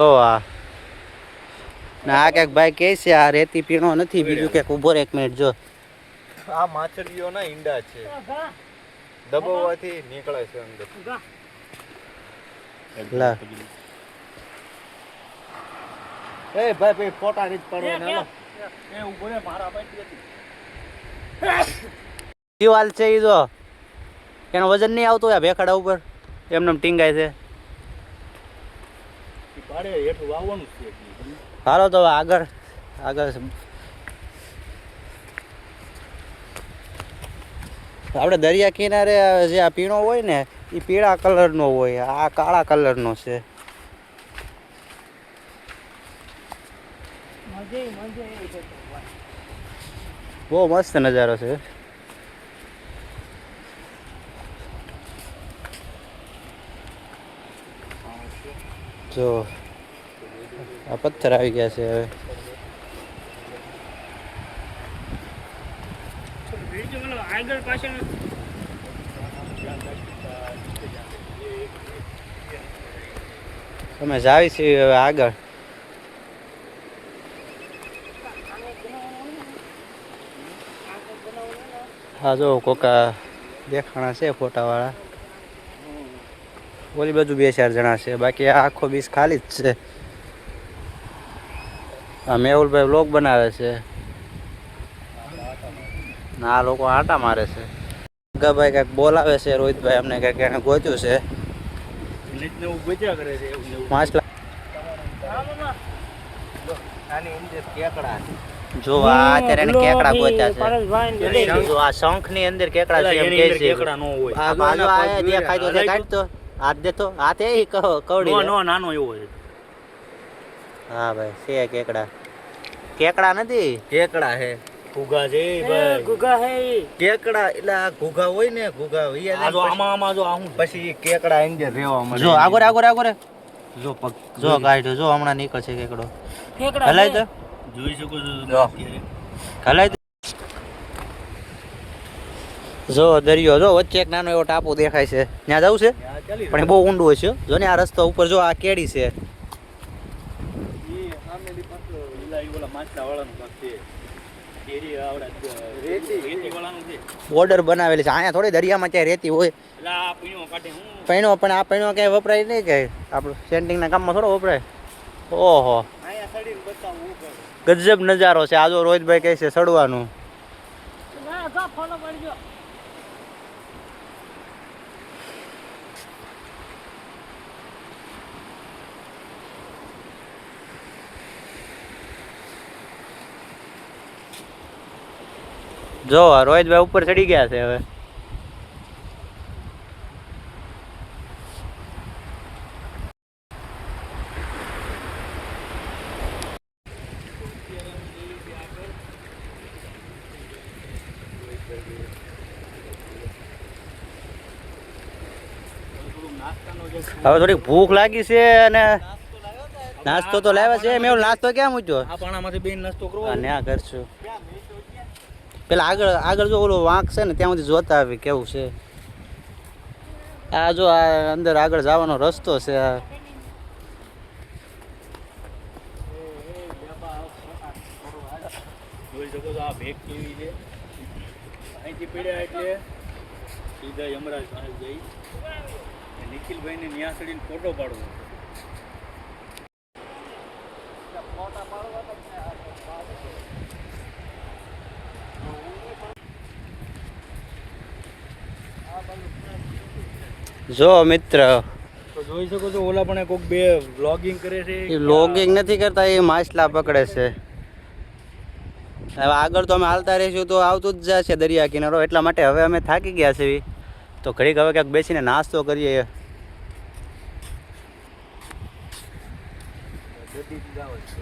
તો આ ક્યાંક ભાઈ કહે છે આ રેતી પીણો નથી, બીજું ક્યાંક ઉભો રહે 1 મિનિટ. જો આ માછલીઓના ઈંડા છે, દબાવવાથી નીકળે છે અંદર. લા એ ભાઈ ફોટા નથી પાડવાના. એ ઉભો રે, મારા પાટી હતી. દિવાલ છે ઈ જો એનો વજન નહીં આવતો આ ભેખડા ઉપર એમને ટીંગાય છે. પાડે હેઠું વાવવાનું છે. હાલો તો આગળ આપણે દરિયા કિનારે જે આ પીણો હોય ને એ પીળા કલરનો હોય, આ કાળા કલરનો છે. બહુ મસ્ત નજારો છે. જો આ પથ્થર આવી ગયા છે હવે. અમે જાવી છીએ હવે આગળ. હા જો કોકા દેખાણા છે ફોટાવાળા. ઓલી બાજુ 2-4 જણા છે, બાકી આ આખો બીચ ખાલી જ છે. આ મેહુલભાઈ વ્લોગ બનાવે છે, આ લોકો આટા મારે છે. ભાઈ કંઈક બોલાવે છે રોહિતભાઈ અમને, કંઈક એને ગોત્યું છે. માછલા જો આ અત્યારે એને કેકડા ગોત્યા છે. જો આ શંખ ની અંદર કેકડા છે એમ કહે છે. આ બાજુ આ દેખાય તો દેખાડ તો હાથ દેતો હાથે કવડી નો નાનો એવો છે. હા ભાઈ છે કેકડા નથી, કેકડા હે. ઘુઘા છે ભાઈ, ઘુઘા હે કેકડા. એટલે આ ઘુઘા હોય ને, ઘુઘા આ જો આમાં જો આવું પછી કેકડા અંદર રહેવા મળે. જો આગળ જો પગ જો કાઢ્યો, જો હમણાં નીકળશે કેકડો. હલાય તો જોઈ શકો છો. હલાય જો દરિયો, જો વચ્ચે એક નાનો એવો ટાપુ દેખાય છે, ત્યાં જવું છે પણ એ બહુ ઊંડું હોય છે. જો ને આ રસ્તો ઉપર જો આ કેડી છે. બોર્ડર બનાવેલી છે અહીંયા, થોડી દરિયામાં ક્યાંય રેતી હોય. પૈણો પણ આ પૈણો ક્યાંય વપરાય નહીં, કે આપણું સેન્ટિંગના કામમાં થોડો વપરાય. ઓહો ગજબ નજારો છે. આ જો રોહિતભાઈ કહે છે ચડવાનું. જો રોહિતભાઈ ઉપર ચડી ગયા છે હવે. હવે થોડીક ભૂખ લાગી છે અને નાસ્તો તો લાવ્યા છે. મેં નાસ્તો ક્યાં મૂક્યો? આ પાણામાંથી બેન નાસ્તો કરવો ને આ કરશું. પેલા આગળ જો ઓલો વાંક છે ને ત્યાં સુધી જોતા આવી કેવું છે. આ જો આ અંદર આગળ જવાનો રસ્તો છે. જોઈ શકો છો આ ભેગ કેવી છે. અહીંથી પડ્યા એટલે સીધા યમરાજ સાહેબ જઈ નિખિલભાઈને ન્યા ચડીને ફોટો પાડવો. જો મિત્ર તો જોઈ શકો છો ઓલા પણ કોક બે વ્લોગિંગ કરે છે. એ વ્લોગિંગ નથી કરતા, એ માછલા પકડે છે. હવે આગળ તો અમે હાલતા રહીશું તો આવતું જ જશે દરિયા કિનારો, એટલા માટે હવે અમે થાકી ગયા છીએ તો ઘડીક હવે ક્યાંક બેસીને નાસ્તો કરીએ. જતી જ જાવ છે.